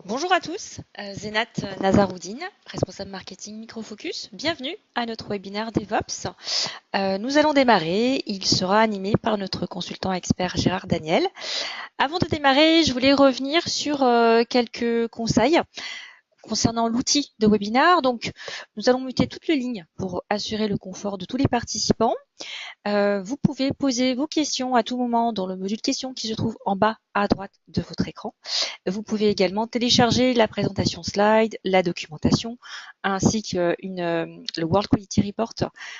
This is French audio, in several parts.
Bonjour à tous, Zénat Nazaroudine, responsable marketing Microfocus. Bienvenue à notre webinaire DevOps. Nous allons démarrer. Il sera animé par notre consultant expert Gérard Daniel. Avant de démarrer, je voulais revenir sur quelques conseils concernant l'outil de webinar. Donc, nous allons muter toutes les lignes pour assurer le confort de tous les participants. Vous pouvez poser vos questions à tout moment dans le module questions qui se trouve en bas à droite de votre écran. Vous pouvez également télécharger la présentation slide, la documentation, ainsi que le World Quality Report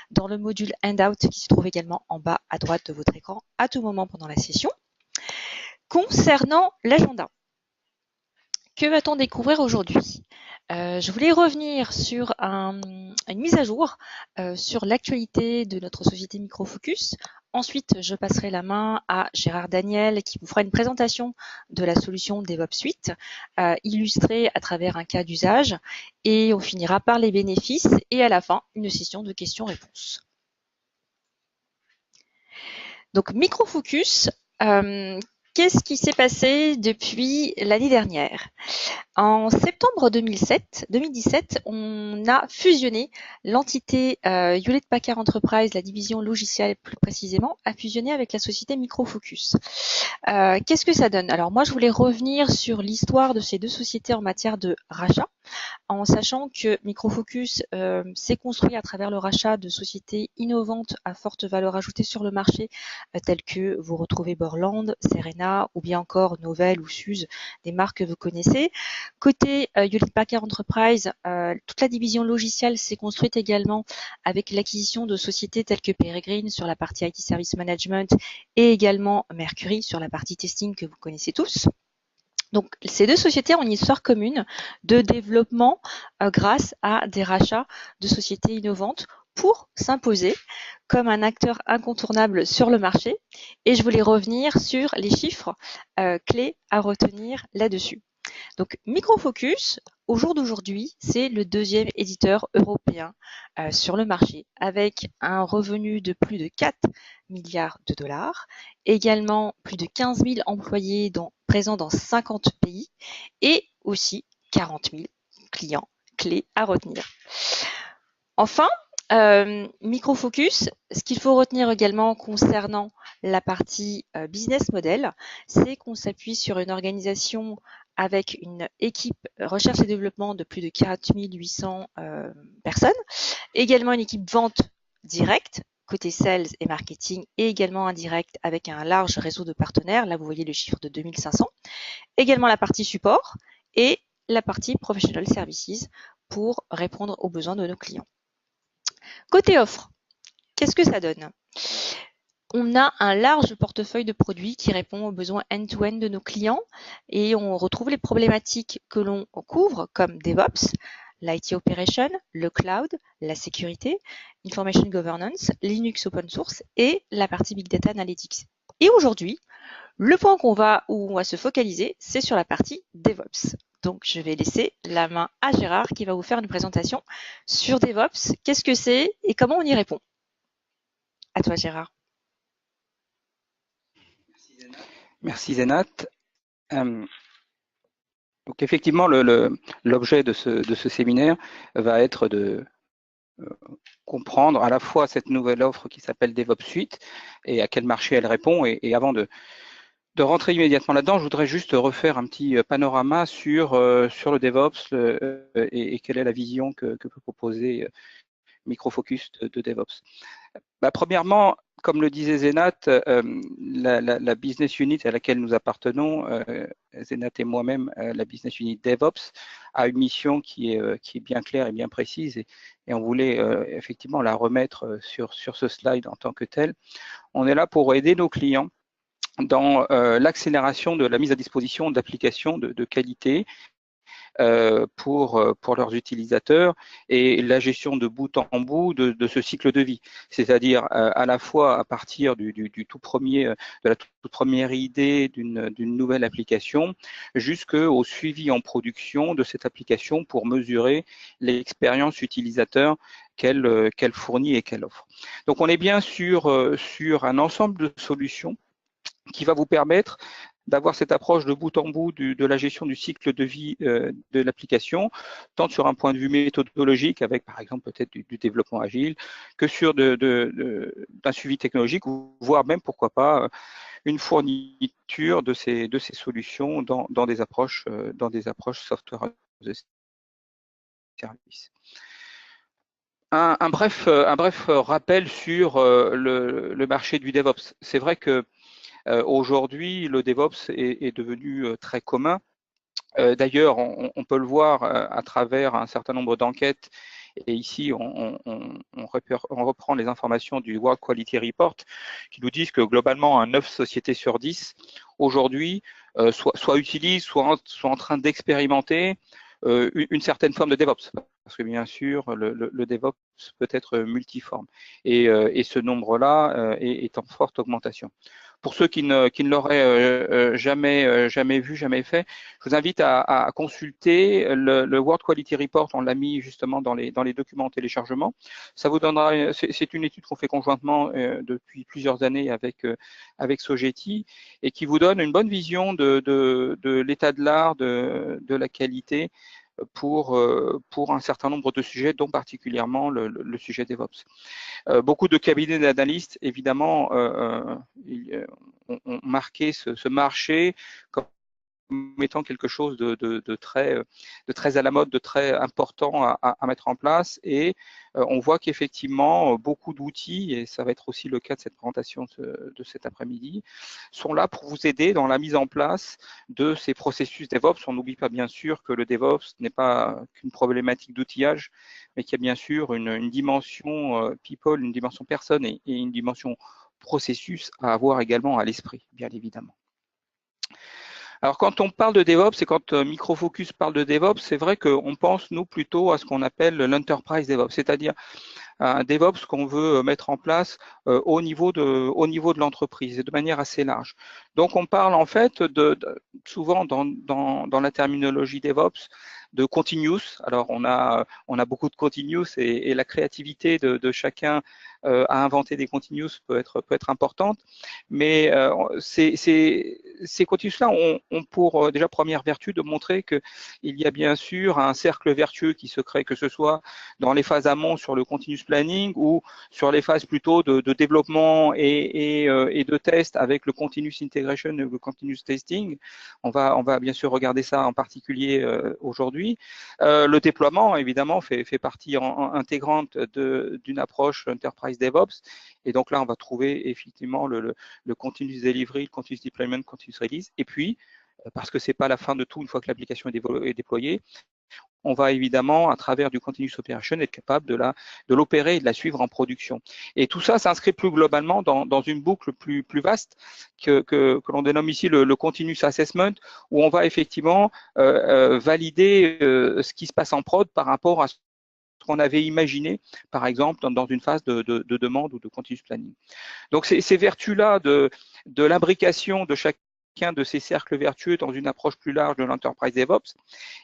dans le module Handout qui se trouve également en bas à droite de votre écran à tout moment pendant la session. Concernant l'agenda, que va-t-on découvrir aujourd'hui? Je voulais revenir sur une mise à jour sur l'actualité de notre société Microfocus. Ensuite, je passerai la main à Gérard Daniel qui vous fera une présentation de la solution DevOps Suite, illustrée à travers un cas d'usage. Et on finira par les bénéfices et à la fin, une session de questions-réponses. Donc, Microfocus, qu'est-ce qui s'est passé depuis l'année dernière? En septembre 2017, on a fusionné l'entité Hewlett-Packard Enterprise, la division logicielle plus précisément, a fusionné avec la société Microfocus. Qu'est-ce que ça donne? Alors moi, je voulais revenir sur l'histoire de ces deux sociétés en matière de rachat, en sachant que Microfocus s'est construit à travers le rachat de sociétés innovantes à forte valeur ajoutée sur le marché, telles que vous retrouvez Borland, Serena ou bien encore Novell ou Suze, des marques que vous connaissez. Côté Hewlett-Packard Enterprise, toute la division logicielle s'est construite également avec l'acquisition de sociétés telles que Peregrine sur la partie IT Service Management et également Mercury sur la partie testing que vous connaissez tous. Donc, ces deux sociétés ont une histoire commune de développement grâce à des rachats de sociétés innovantes pour s'imposer comme un acteur incontournable sur le marché. Et je voulais revenir sur les chiffres clés à retenir là-dessus. Donc, Microfocus, au jour d'aujourd'hui, c'est le deuxième éditeur européen sur le marché, avec un revenu de plus de 4 milliards de dollars, également plus de 15 000 employés présents dans 50 pays, et aussi 40 000 clients clés à retenir. Enfin, Microfocus, ce qu'il faut retenir également concernant la partie business model, c'est qu'on s'appuie sur une organisation avec une équipe recherche et développement de plus de 4 800 personnes, également une équipe vente directe, côté sales et marketing, et également indirect avec un large réseau de partenaires. Là, vous voyez le chiffre de 2500. Également la partie support et la partie professional services pour répondre aux besoins de nos clients. Côté offre, qu'est-ce que ça donne? On a un large portefeuille de produits qui répond aux besoins end-to-end de nos clients et on retrouve les problématiques que l'on couvre comme DevOps, l'IT Operation, le Cloud, la sécurité, Information Governance, Linux Open Source et la partie Big Data Analytics. Et aujourd'hui, le point où on va se focaliser, c'est sur la partie DevOps. Donc, je vais laisser la main à Gérard qui va vous faire une présentation sur DevOps. Qu'est-ce que c'est et comment on y répond? À toi, Gérard. Merci Zénat. Donc effectivement, l'objet de ce séminaire va être de comprendre à la fois cette nouvelle offre qui s'appelle DevOps Suite et à quel marché elle répond. Et avant de rentrer immédiatement là-dedans, je voudrais juste refaire un petit panorama sur le DevOps et quelle est la vision que peut proposer Microfocus de DevOps. Premièrement, comme le disait Zénat, la business unit à laquelle nous appartenons, Zénat et moi-même, la business unit DevOps, a une mission qui est bien claire et bien précise et on voulait effectivement la remettre sur ce slide en tant que telle. On est là pour aider nos clients dans l'accélération de la mise à disposition d'applications de qualité pour leurs utilisateurs et la gestion de bout en bout de ce cycle de vie, c'est-à-dire à la fois à partir de la toute première idée d'une nouvelle application jusqu'au suivi en production de cette application pour mesurer l'expérience utilisateur qu'elle fournit et qu'elle offre. Donc on est bien sur un ensemble de solutions qui va vous permettre d'avoir cette approche de bout en bout de la gestion du cycle de vie de l'application, tant sur un point de vue méthodologique, avec par exemple peut-être du développement agile, que sur d'un suivi technologique, ou voire même, pourquoi pas, une fourniture de ces solutions dans des approches software as a service. Un bref rappel sur le marché du DevOps. C'est vrai que aujourd'hui, le DevOps est devenu très commun. D'ailleurs, on peut le voir à travers un certain nombre d'enquêtes. Et ici, on reprend les informations du World Quality Report qui nous disent que globalement, 9 sociétés sur 10 aujourd'hui soit utilisent, soit en train d'expérimenter une certaine forme de DevOps. Parce que bien sûr, le DevOps peut être multiforme. Et ce nombre-là est en forte augmentation. Pour ceux qui ne l'auraient jamais vu, jamais fait, je vous invite à consulter le World Quality Report. On l'a mis justement dans les documents en téléchargement. Ça vous donnera, c'est une étude qu'on fait conjointement depuis plusieurs années avec Sogeti et qui vous donne une bonne vision de l'état de l'art, de la qualité pour un certain nombre de sujets, dont particulièrement le sujet DevOps. Beaucoup de cabinets d'analystes, évidemment, ont marqué ce marché comme étant quelque chose de très à la mode, de très important à mettre en place. Et on voit qu'effectivement, beaucoup d'outils, et ça va être aussi le cas de cette présentation de cet après-midi, sont là pour vous aider dans la mise en place de ces processus DevOps. On n'oublie pas bien sûr que le DevOps n'est pas qu'une problématique d'outillage, mais qu'il y a bien sûr une dimension people, une dimension personne et une dimension processus à avoir également à l'esprit, bien évidemment. Alors, quand on parle de DevOps et quand Microfocus parle de DevOps, c'est vrai qu'on pense, nous, plutôt à ce qu'on appelle l'enterprise DevOps, c'est-à-dire un DevOps qu'on veut mettre en place au niveau de l'entreprise et de manière assez large. Donc, on parle en fait souvent dans la terminologie DevOps de continuous. Alors, on a beaucoup de continuous et la créativité de chacun à inventer des continuous peut être importante, mais ces continuous-là ont pour déjà première vertu de montrer qu'il y a bien sûr un cercle vertueux qui se crée, que ce soit dans les phases amont sur le continuous planning ou sur les phases plutôt de développement et de test avec le continuous integration et le continuous testing. On va bien sûr regarder ça en particulier aujourd'hui. Le déploiement, évidemment, fait partie intégrante d'une approche enterprise DevOps. Et donc là, on va trouver effectivement le continuous delivery, le continuous deployment, continuous release. Et puis, parce que c'est pas la fin de tout une fois que l'application est déployée, on va évidemment, à travers du continuous operation, être capable de l'opérer et de la suivre en production. Et tout ça s'inscrit plus globalement dans une boucle plus vaste que l'on dénomme ici le continuous assessment, où on va effectivement valider ce qui se passe en prod par rapport à ce qu'on avait imaginé, par exemple, dans une phase de demande ou de continuous planning. Donc, ces vertus-là de l'imbrication de chacun de ces cercles vertueux dans une approche plus large de l'enterprise DevOps,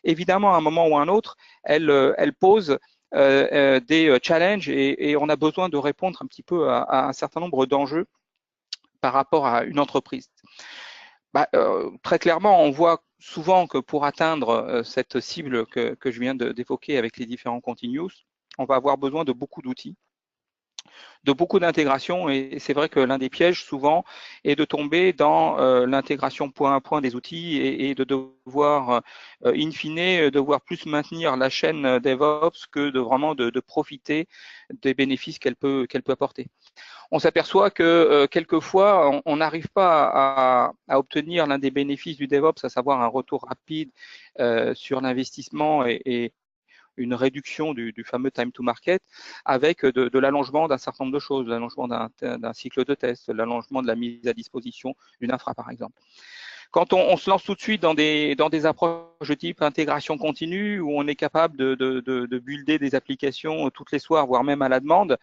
évidemment, à un moment ou à un autre, elle pose des challenges et on a besoin de répondre un petit peu à un certain nombre d'enjeux par rapport à une entreprise. Très clairement, on voit souvent que pour atteindre cette cible que je viens d'évoquer avec les différents continuous, on va avoir besoin de beaucoup d'outils, de beaucoup d'intégration, et c'est vrai que l'un des pièges souvent est de tomber dans l'intégration point à point des outils et de devoir in fine devoir plus maintenir la chaîne DevOps que vraiment de profiter des bénéfices qu'elle peut apporter. On s'aperçoit que quelquefois on n'arrive pas à obtenir l'un des bénéfices du DevOps, à savoir un retour rapide sur l'investissement et une réduction du fameux time to market avec de l'allongement d'un certain nombre de choses, l'allongement d'un cycle de test, l'allongement de la mise à disposition d'une infra par exemple. Quand on se lance tout de suite dans des approches de type intégration continue où on est capable de builder des applications toutes les soirs, voire même à la demande,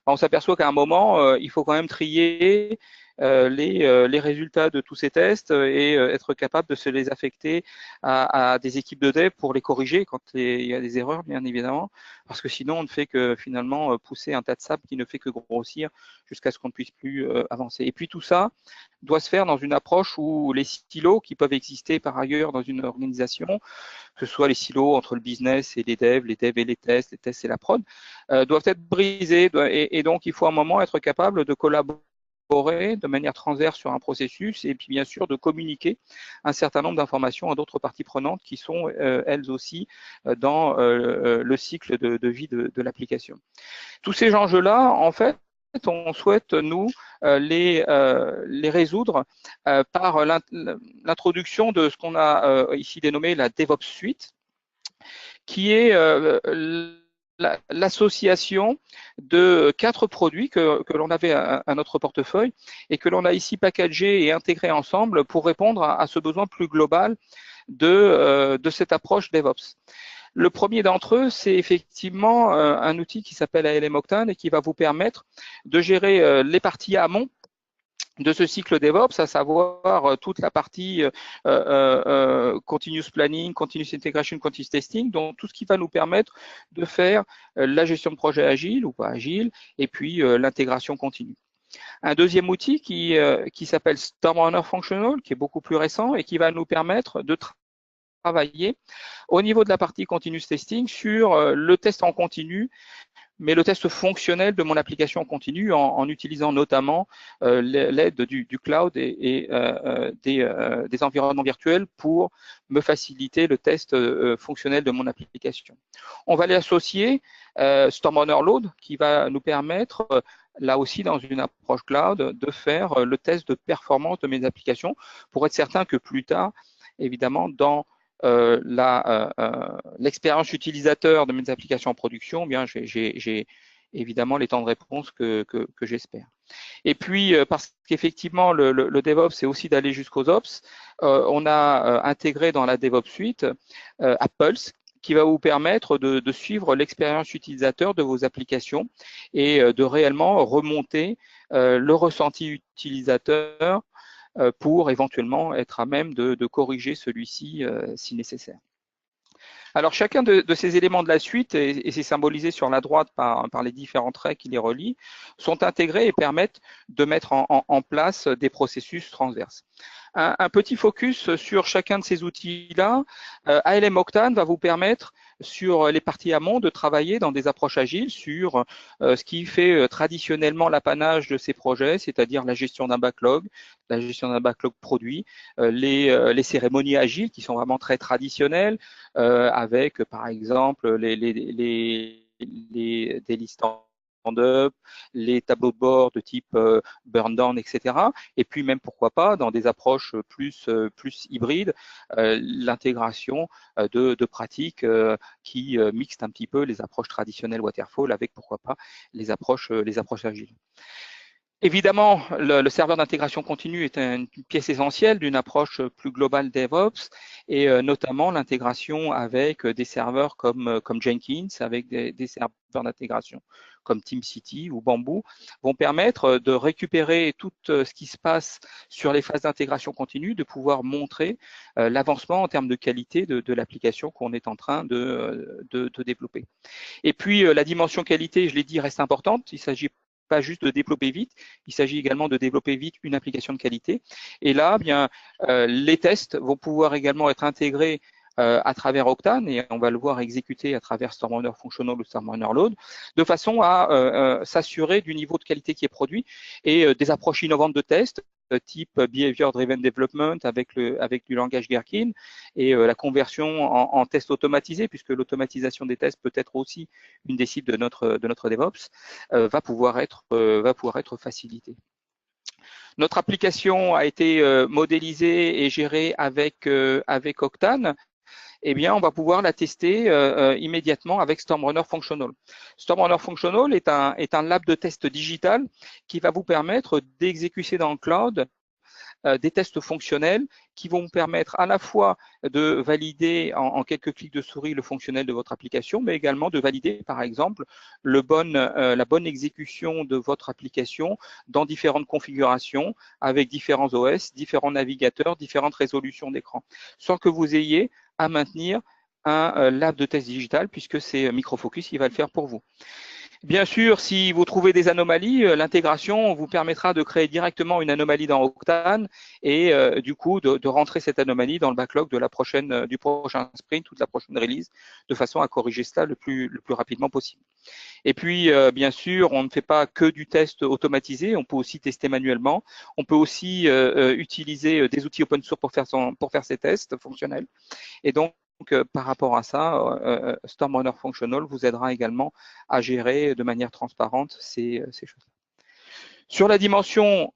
on s'aperçoit qu'à un moment, il faut quand même trier les résultats de tous ces tests et être capable de se les affecter à des équipes de dev pour les corriger quand il y a des erreurs, bien évidemment, parce que sinon on ne fait que finalement pousser un tas de sable qui ne fait que grossir jusqu'à ce qu'on ne puisse plus avancer. Et puis tout ça doit se faire dans une approche où les silos qui peuvent exister par ailleurs dans une organisation, que ce soit les silos entre le business et les devs et les tests et la prod, doivent être brisés. Et donc, il faut à un moment être capable de collaborer de manière transverse sur un processus et puis bien sûr de communiquer un certain nombre d'informations à d'autres parties prenantes qui sont elles aussi dans le cycle de vie de l'application. Tous ces enjeux-là, en fait, on souhaite, nous, les résoudre par l'introduction de ce qu'on a ici dénommé la DevOps Suite, qui est l'association de 4 produits que l'on avait à notre portefeuille et que l'on a ici packagé et intégré ensemble pour répondre à ce besoin plus global de cette approche DevOps. Le premier d'entre eux, c'est effectivement un outil qui s'appelle ALM Octane et qui va vous permettre de gérer les parties amont de ce cycle DevOps, à savoir toute la partie continuous planning, continuous integration, continuous testing, donc tout ce qui va nous permettre de faire la gestion de projet agile ou pas agile, et puis l'intégration continue. Un deuxième outil qui s'appelle StormRunner Functional, qui est beaucoup plus récent et qui va nous permettre de travailler au niveau de la partie continuous testing sur le test en continu, mais le test fonctionnel de mon application continue en utilisant notamment l'aide du cloud et des environnements virtuels pour me faciliter le test fonctionnel de mon application. On va les associer StormRunner Load qui va nous permettre là aussi dans une approche cloud de faire le test de performance de mes applications pour être certain que plus tard, évidemment, dans l'expérience utilisateur de mes applications en production, eh bien j'ai évidemment les temps de réponse que j'espère. Et puis, parce qu'effectivement, le DevOps, c'est aussi d'aller jusqu'aux Ops, on a intégré dans la DevOps Suite Appulse, qui va vous permettre de suivre l'expérience utilisateur de vos applications et de réellement remonter le ressenti utilisateur pour éventuellement être à même de corriger celui-ci si nécessaire. Alors chacun de ces éléments de la suite, et c'est symbolisé sur la droite par les différents traits qui les relient, sont intégrés et permettent de mettre en place des processus transverses. Un petit focus sur chacun de ces outils-là. ALM Octane va vous permettre sur les parties amont de travailler dans des approches agiles sur ce qui fait traditionnellement l'apanage de ces projets, c'est-à-dire la gestion d'un backlog produit, les cérémonies agiles qui sont vraiment très traditionnelles, avec par exemple des listes stand-up, les tableaux de bord de type burn down, etc. Et puis même pourquoi pas dans des approches plus hybrides, l'intégration de pratiques qui mixent un petit peu les approches traditionnelles waterfall avec pourquoi pas les approches agiles. Évidemment, le serveur d'intégration continue est une pièce essentielle d'une approche plus globale DevOps et notamment l'intégration avec des serveurs comme Jenkins, avec des serveurs d'intégration comme TeamCity ou Bamboo, vont permettre de récupérer tout ce qui se passe sur les phases d'intégration continue, de pouvoir montrer l'avancement en termes de qualité de l'application qu'on est en train de développer. Et puis, la dimension qualité, je l'ai dit, reste importante. Il s'agit pas juste de développer vite, il s'agit également de développer vite une application de qualité. Et là, bien, les tests vont pouvoir également être intégrés à travers Octane, et on va le voir exécuter à travers StormRunner Functional ou StormRunner Load, de façon à s'assurer du niveau de qualité qui est produit et des approches innovantes de tests, type Behavior Driven Development avec du langage Gherkin et la conversion en test automatisé, puisque l'automatisation des tests peut être aussi une des cibles de notre DevOps, va pouvoir être facilitée. Notre application a été modélisée et gérée avec Octane. Eh bien, on va pouvoir la tester immédiatement avec StormRunner Functional. StormRunner Functional est un lab de test digital qui va vous permettre d'exécuter dans le cloud des tests fonctionnels qui vont vous permettre à la fois de valider en quelques clics de souris le fonctionnel de votre application, mais également de valider, par exemple, la bonne exécution de votre application dans différentes configurations, avec différents OS, différents navigateurs, différentes résolutions d'écran, sans que vous ayez à maintenir un lab de test digital, puisque c'est Microfocus qui va le faire pour vous. Bien sûr, si vous trouvez des anomalies, l'intégration vous permettra de créer directement une anomalie dans Octane et du coup de rentrer cette anomalie dans le backlog de du prochain sprint ou de la prochaine release, de façon à corriger cela le plus rapidement possible. Et puis, bien sûr, on ne fait pas que du test automatisé, on peut aussi tester manuellement. On peut aussi utiliser des outils open source pour faire ces tests fonctionnels. Et donc, par rapport à ça, StormRunner Functional vous aidera également à gérer de manière transparente ces choses. Sur la dimension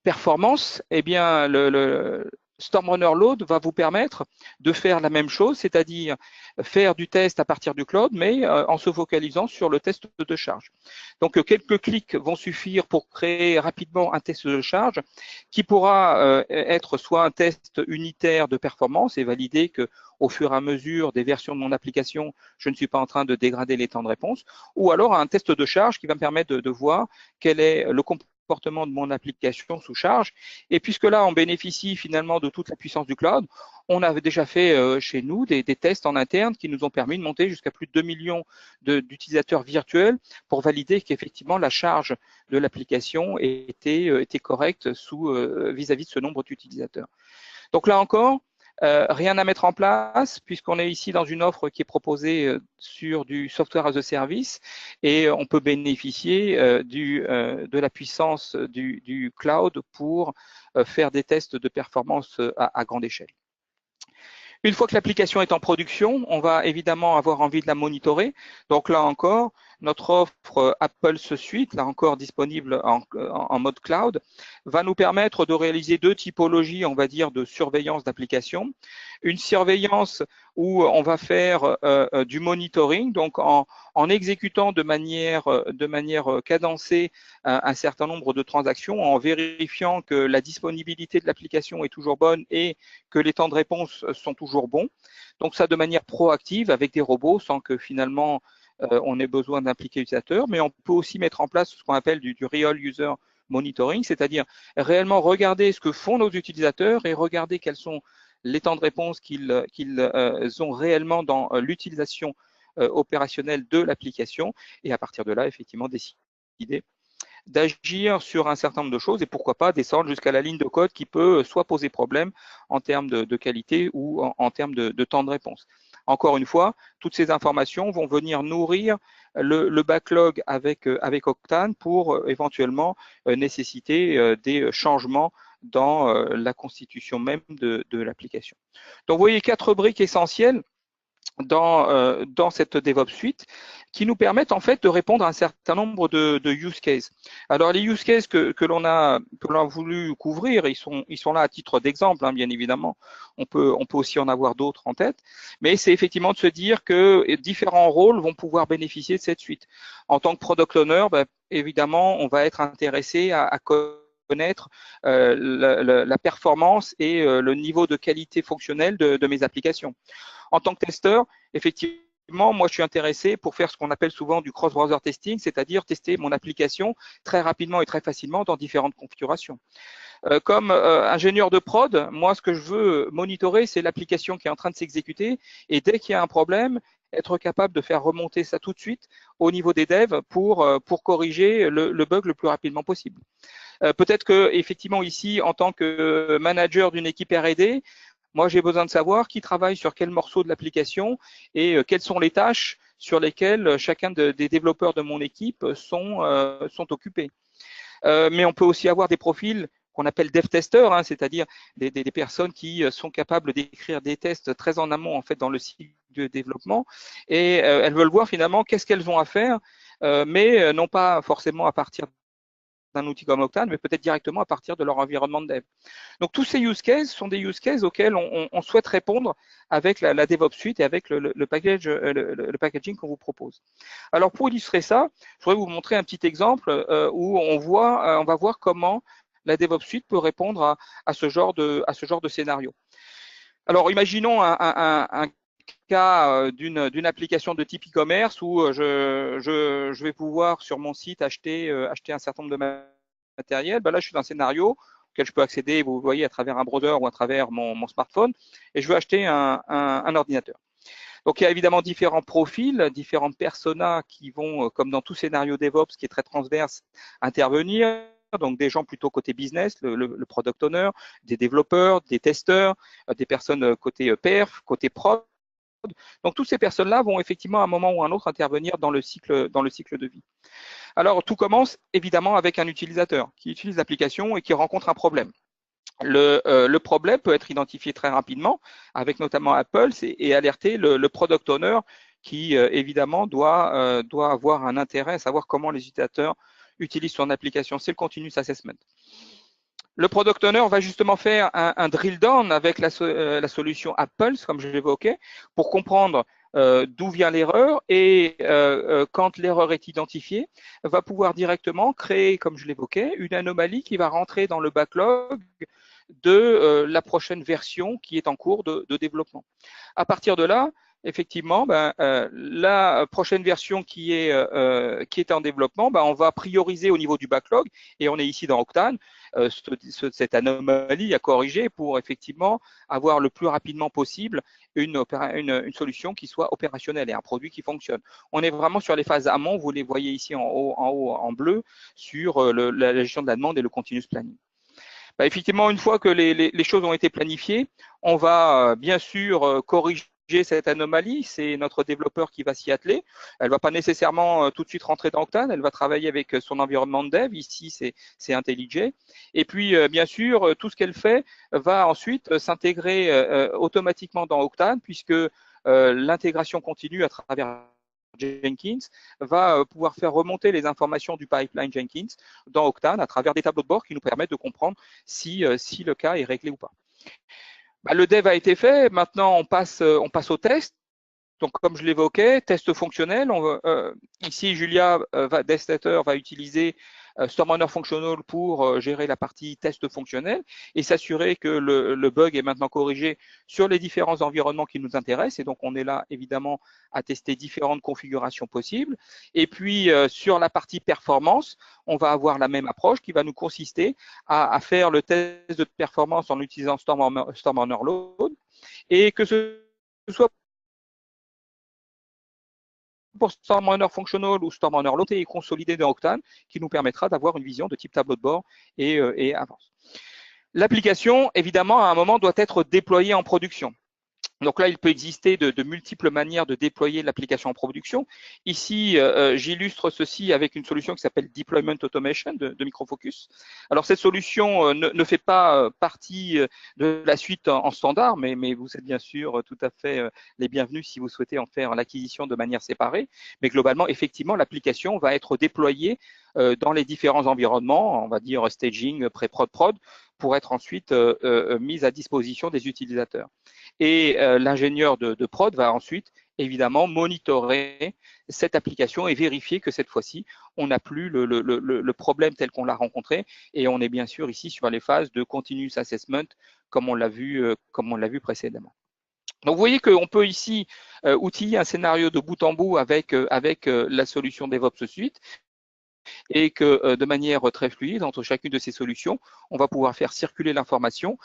performance, eh bien, le StormRunner Load va vous permettre de faire la même chose, c'est-à-dire faire du test à partir du cloud, mais en se focalisant sur le test de charge. Donc, quelques clics vont suffire pour créer rapidement un test de charge qui pourra être soit un test unitaire de performance et valider que au fur et à mesure des versions de mon application, je ne suis pas en train de dégrader les temps de réponse, ou alors un test de charge qui va me permettre de voir quel est le comportement de mon application sous charge. Et puisque là, on bénéficie finalement de toute la puissance du cloud, on avait déjà fait chez nous des tests en interne qui nous ont permis de monter jusqu'à plus de 2 millions d'utilisateurs virtuels pour valider qu'effectivement la charge de l'application était correcte vis-à-vis de ce nombre d'utilisateurs. Donc là encore, rien à mettre en place puisqu'on est ici dans une offre qui est proposée sur du software as a service et on peut bénéficier de la puissance du cloud pour faire des tests de performance à grande échelle. Une fois que l'application est en production, on va évidemment avoir envie de la monitorer. Donc là encore, notre offre Apple Suite, là encore disponible en mode cloud, va nous permettre de réaliser deux typologies, on va dire, de surveillance d'application. Une surveillance où on va faire du monitoring, donc en exécutant de manière cadencée un certain nombre de transactions, en vérifiant que la disponibilité de l'application est toujours bonne et que les temps de réponse sont toujours bons. Donc ça de manière proactive avec des robots sans que finalement on ait besoin d'impliquer l'utilisateur, mais on peut aussi mettre en place ce qu'on appelle du Real User Monitoring, c'est-à-dire réellement regarder ce que font nos utilisateurs et regarder quels sont les temps de réponse qu'ils ont réellement dans l'utilisation opérationnelle de l'application et à partir de là, effectivement, décider d'agir sur un certain nombre de choses et pourquoi pas descendre jusqu'à la ligne de code qui peut soit poser problème en termes de qualité ou en termes de temps de réponse. Encore une fois, toutes ces informations vont venir nourrir le backlog avec Octane pour éventuellement nécessiter des changements dans la constitution même de l'application. Donc, vous voyez 4 briques essentielles dans cette DevOps Suite qui nous permettent en fait de répondre à un certain nombre de use cases. Alors les use cases que l'on a voulu couvrir, ils sont là à titre d'exemple, hein, bien évidemment. On peut aussi en avoir d'autres en tête, mais c'est effectivement de se dire que différents rôles vont pouvoir bénéficier de cette suite. En tant que product owner, ben, évidemment, on va être intéressé à connaître la performance et le niveau de qualité fonctionnelle de mes applications. En tant que testeur, effectivement, moi, je suis intéressé pour faire ce qu'on appelle souvent du cross-browser testing, c'est-à-dire tester mon application très rapidement et très facilement dans différentes configurations. Comme ingénieur de prod, moi, ce que je veux monitorer, c'est l'application qui est en train de s'exécuter et dès qu'il y a un problème, être capable de faire remonter ça tout de suite au niveau des devs pour corriger le bug le plus rapidement possible. Peut-être que effectivement ici, en tant que manager d'une équipe R&D, moi, j'ai besoin de savoir qui travaille sur quel morceau de l'application et quelles sont les tâches sur lesquelles chacun des développeurs de mon équipe sont occupés. Mais on peut aussi avoir des profils qu'on appelle dev testeurs, hein, c'est-à-dire des personnes qui sont capables d'écrire des tests très en amont en fait dans le cycle de développement et elles veulent voir finalement qu'est-ce qu'elles ont à faire, mais non pas forcément à partir d'un outil comme Octane, mais peut-être directement à partir de leur environnement de dev. Donc tous ces use cases sont des use cases auxquels on souhaite répondre avec la DevOps Suite et avec le packaging qu'on vous propose. Alors pour illustrer ça, je voudrais vous montrer un petit exemple où on va voir comment la DevOps Suite peut répondre à ce genre de scénario. Alors, imaginons un cas d'une application de type e-commerce où je vais pouvoir sur mon site acheter un certain nombre de matériel. Ben là, je suis dans un scénario auquel je peux accéder, vous voyez, à travers un browser ou à travers mon smartphone, et je veux acheter un ordinateur. Donc, il y a évidemment différents profils, différents personas qui vont, comme dans tout scénario DevOps qui est très transverse, intervenir. Donc, des gens plutôt côté business, le product owner, des développeurs, des testeurs, des personnes côté perf, côté prod. Donc, toutes ces personnes-là vont effectivement à un moment ou à un autre intervenir dans le cycle de vie. Alors, tout commence évidemment avec un utilisateur qui utilise l'application et qui rencontre un problème. Le problème peut être identifié très rapidement avec notamment Apple et alerter le product owner qui évidemment doit avoir un intérêt à savoir comment les utilisateurs utilisent son application. C'est le continuous assessment. Le product owner va justement faire un drill down avec la solution Apple, comme je l'évoquais, pour comprendre d'où vient l'erreur et quand l'erreur est identifiée, va pouvoir directement créer, comme je l'évoquais, une anomalie qui va rentrer dans le backlog de la prochaine version qui est en cours de développement. À partir de là, effectivement, la prochaine version qui est en développement, on va prioriser au niveau du backlog, et on est ici dans Octane, cette anomalie à corriger pour effectivement avoir le plus rapidement possible une solution qui soit opérationnelle et un produit qui fonctionne. On est vraiment sur les phases amont, vous les voyez ici en haut en bleu, sur la gestion de la demande et le continuous planning. Effectivement, une fois que les choses ont été planifiées, on va bien sûr corriger cette anomalie. C'est notre développeur qui va s'y atteler. Elle ne va pas nécessairement tout de suite rentrer dans Octane. Elle va travailler avec son environnement de dev. Ici, c'est IntelliJ. Et puis, bien sûr, tout ce qu'elle fait va ensuite s'intégrer automatiquement dans Octane, puisque l'intégration continue à travers Jenkins va pouvoir faire remonter les informations du pipeline Jenkins dans Octane à travers des tableaux de bord qui nous permettent de comprendre si le cas est réglé ou pas. Le dev a été fait, maintenant on passe au test. Donc, comme je l'évoquais, test fonctionnel. Ici, Julia, Destater, va utiliser Storm Runner Functional pour gérer la partie test fonctionnel et s'assurer que le bug est maintenant corrigé sur les différents environnements qui nous intéressent. Et donc, on est là, évidemment, à tester différentes configurations possibles. Et puis, sur la partie performance, on va avoir la même approche qui va nous consister à faire le test de performance en utilisant Storm Runner Load et que ce soit pour Storm Runner Functional ou Storm Runner Load et consolidé dans Octane, qui nous permettra d'avoir une vision de type tableau de bord et avance. L'application, évidemment, à un moment, doit être déployée en production. Donc là, il peut exister de multiples manières de déployer l'application en production. Ici, j'illustre ceci avec une solution qui s'appelle Deployment Automation de Micro Focus. Alors, cette solution ne fait pas partie de la suite en standard, mais vous êtes bien sûr tout à fait les bienvenus si vous souhaitez en faire l'acquisition de manière séparée. Mais globalement, effectivement, l'application va être déployée dans les différents environnements, on va dire staging, pré-prod, prod, pour être ensuite mise à disposition des utilisateurs. Et l'ingénieur de prod va ensuite évidemment monitorer cette application et vérifier que cette fois-ci, on n'a plus le problème tel qu'on l'a rencontré. Et on est bien sûr ici sur les phases de continuous assessment comme on l'a vu précédemment. Donc, vous voyez qu'on peut ici outiller un scénario de bout en bout avec la solution DevOps Suite et que de manière très fluide entre chacune de ces solutions, on va pouvoir faire circuler l'information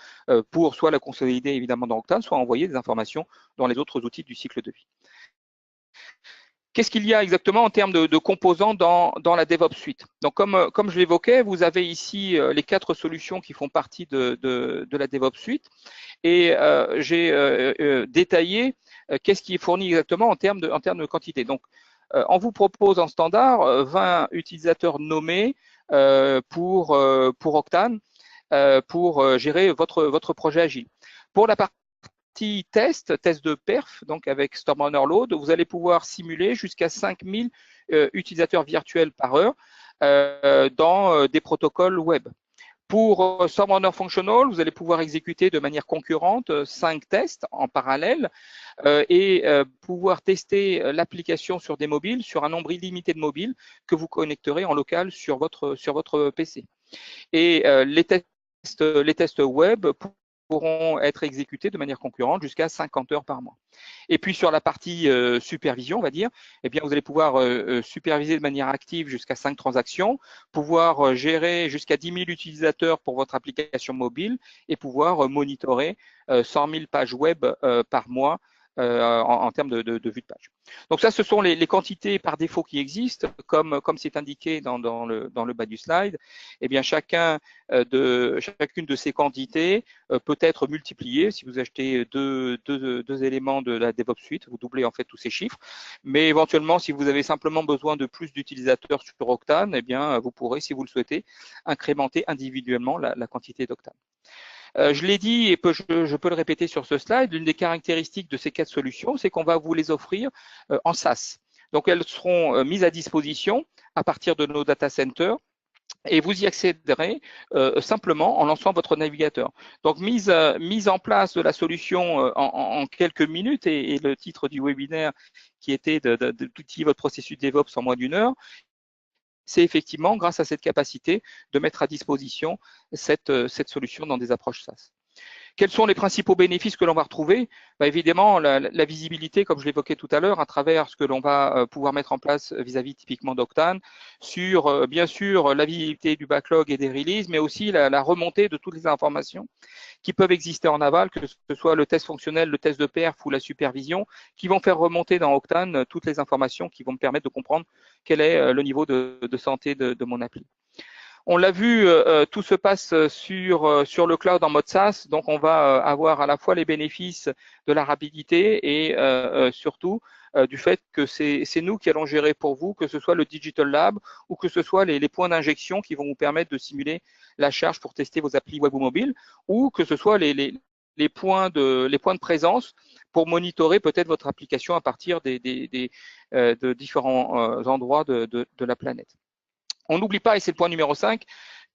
pour soit la consolider évidemment dans Octane, soit envoyer des informations dans les autres outils du cycle de vie. Qu'est-ce qu'il y a exactement en termes de composants dans la DevOps Suite? Donc, comme je l'évoquais, vous avez ici les 4 solutions qui font partie de la DevOps Suite et j'ai détaillé qu'est-ce qui est fourni exactement en termes de quantité. Donc, on vous propose en standard 20 utilisateurs nommés pour Octane pour gérer votre projet agile. Pour la partie test de perf, donc avec Storm Runner Load, vous allez pouvoir simuler jusqu'à 5000 utilisateurs virtuels par heure dans des protocoles web. Pour Storm Runner Functional, vous allez pouvoir exécuter de manière concurrente 5 tests en parallèle et pouvoir tester l'application sur des mobiles, sur un nombre illimité de mobiles que vous connecterez en local sur votre PC. Et les tests web pourront être exécutés de manière concurrente jusqu'à 50 heures par mois. Et puis sur la partie supervision, on va dire, eh bien vous allez pouvoir superviser de manière active jusqu'à 5 transactions, pouvoir gérer jusqu'à 10 000 utilisateurs pour votre application mobile et pouvoir monitorer 100 000 pages web par mois en termes de vue de page. Donc ça, ce sont les quantités par défaut qui existent, comme c'est indiqué dans le bas du slide. Eh bien, chacune de ces quantités peut être multipliée. Si vous achetez deux éléments de la DevOps Suite, vous doublez en fait tous ces chiffres. Mais éventuellement, si vous avez simplement besoin de plus d'utilisateurs sur Octane, eh bien, vous pourrez, si vous le souhaitez, incrémenter individuellement la quantité d'Octane. Je l'ai dit et je peux le répéter sur ce slide, l'une des caractéristiques de ces 4 solutions, c'est qu'on va vous les offrir en SaaS. Donc, elles seront mises à disposition à partir de nos data centers et vous y accéderez simplement en lançant votre navigateur. Donc, mise en place de la solution en quelques minutes et le titre du webinaire qui était d'outiller votre processus DevOps en moins d'1 heure, c'est effectivement grâce à cette capacité de mettre à disposition cette solution dans des approches SaaS. Quels sont les principaux bénéfices que l'on va retrouver? Évidemment, la visibilité, comme je l'évoquais tout à l'heure, à travers ce que l'on va pouvoir mettre en place vis-à-vis typiquement d'Octane, sur bien sûr la visibilité du backlog et des releases, mais aussi la remontée de toutes les informations qui peuvent exister en aval, que ce soit le test fonctionnel, le test de perf ou la supervision, qui vont faire remonter dans Octane toutes les informations qui vont me permettre de comprendre quel est le niveau de santé de mon appli. On l'a vu, tout se passe sur le cloud en mode SaaS, donc on va avoir à la fois les bénéfices de la rapidité et surtout du fait que c'est nous qui allons gérer pour vous, que ce soit le Digital Lab ou que ce soit les points d'injection qui vont vous permettre de simuler la charge pour tester vos applis web ou mobile, ou que ce soit les points de présence pour monitorer peut-être votre application à partir de différents endroits de la planète. On n'oublie pas, et c'est le point numéro 5,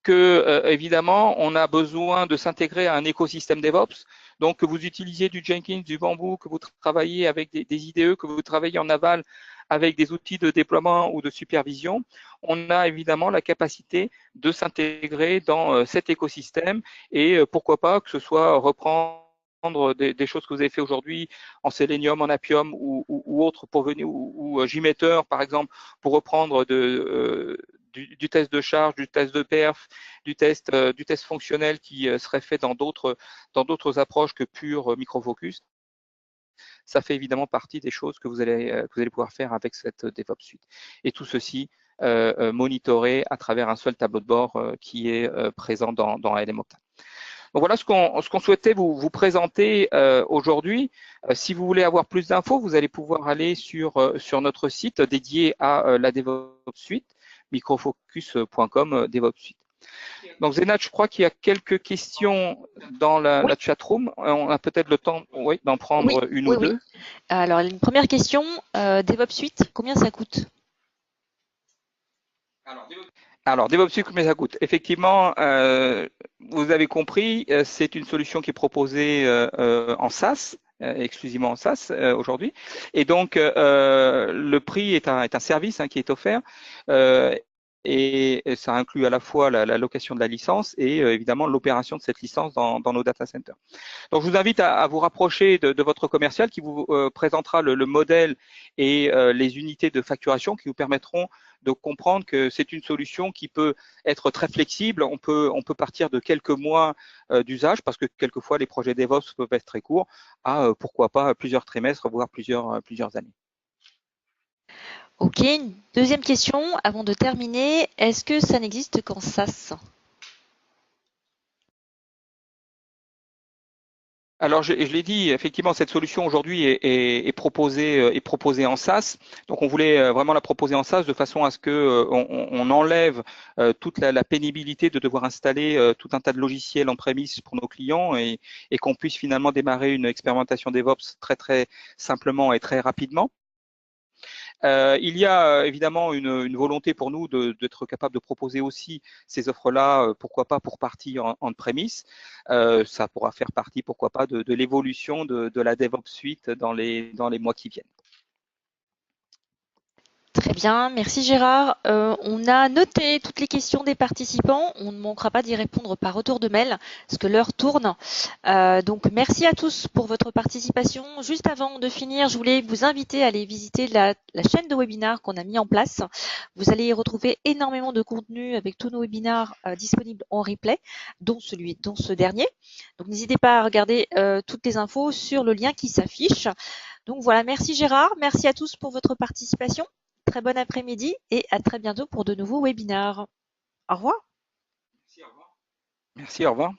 que évidemment, on a besoin de s'intégrer à un écosystème DevOps. Donc, que vous utilisiez du Jenkins, du Bamboo, que vous travaillez avec des IDE, que vous travaillez en aval avec des outils de déploiement ou de supervision, on a évidemment la capacité de s'intégrer dans cet écosystème et pourquoi pas que ce soit reprendre des choses que vous avez fait aujourd'hui en Selenium, en Appium ou autres pour venir, ou JMeter par exemple, pour reprendre du test de charge, du test de perf, du test fonctionnel qui serait fait dans d'autres approches que pure microfocus. Ça fait évidemment partie des choses que vous allez pouvoir faire avec cette DevOps Suite. Et tout ceci monitoré à travers un seul tableau de bord qui est présent dans LM Octane. Donc voilà ce qu'on souhaitait vous présenter aujourd'hui. Si vous voulez avoir plus d'infos, vous allez pouvoir aller sur notre site dédié à la DevOps Suite, microfocus.com DevOps Suite. Donc Zénat, je crois qu'il y a quelques questions dans la chatroom. On a peut-être le temps d'en prendre une ou deux. Alors, une première question, DevOps Suite, combien ça coûte? Alors, DevOps Suite, combien ça coûte? Effectivement, vous avez compris, c'est une solution qui est proposée en SaaS, exclusivement en SaaS aujourd'hui. Et donc, le prix est un service qui est offert. Et ça inclut à la fois la location de la licence et évidemment l'opération de cette licence dans nos data centers. Donc, je vous invite à vous rapprocher de votre commercial qui vous présentera le modèle et les unités de facturation qui vous permettront de comprendre que c'est une solution qui peut être très flexible. On peut partir de quelques mois d'usage parce que quelquefois les projets DevOps peuvent être très courts à pourquoi pas plusieurs trimestres, voire plusieurs années. Ok, une deuxième question avant de terminer. Est-ce que ça n'existe qu'en SaaS? Alors, je l'ai dit, effectivement, cette solution aujourd'hui est proposée en SaaS. Donc, on voulait vraiment la proposer en SaaS de façon à ce que on enlève toute la pénibilité de devoir installer tout un tas de logiciels en prémisse pour nos clients et qu'on puisse finalement démarrer une expérimentation DevOps très simplement et très rapidement. Il y a évidemment une volonté pour nous d'être capable de proposer aussi ces offres-là, pourquoi pas pour partie en premise. Ça pourra faire partie, pourquoi pas, de l'évolution de la DevOps Suite dans les mois qui viennent. Très bien, merci Gérard. On a noté toutes les questions des participants. On ne manquera pas d'y répondre par retour de mail, parce que l'heure tourne. Donc merci à tous pour votre participation. Juste avant de finir, je voulais vous inviter à aller visiter la chaîne de webinaires qu'on a mis en place. Vous allez y retrouver énormément de contenu avec tous nos webinaires disponibles en replay, dont ce dernier. Donc n'hésitez pas à regarder toutes les infos sur le lien qui s'affiche. Donc voilà, merci Gérard, merci à tous pour votre participation. Très bon après-midi et à très bientôt pour de nouveaux webinaires. Au revoir. Merci, au revoir.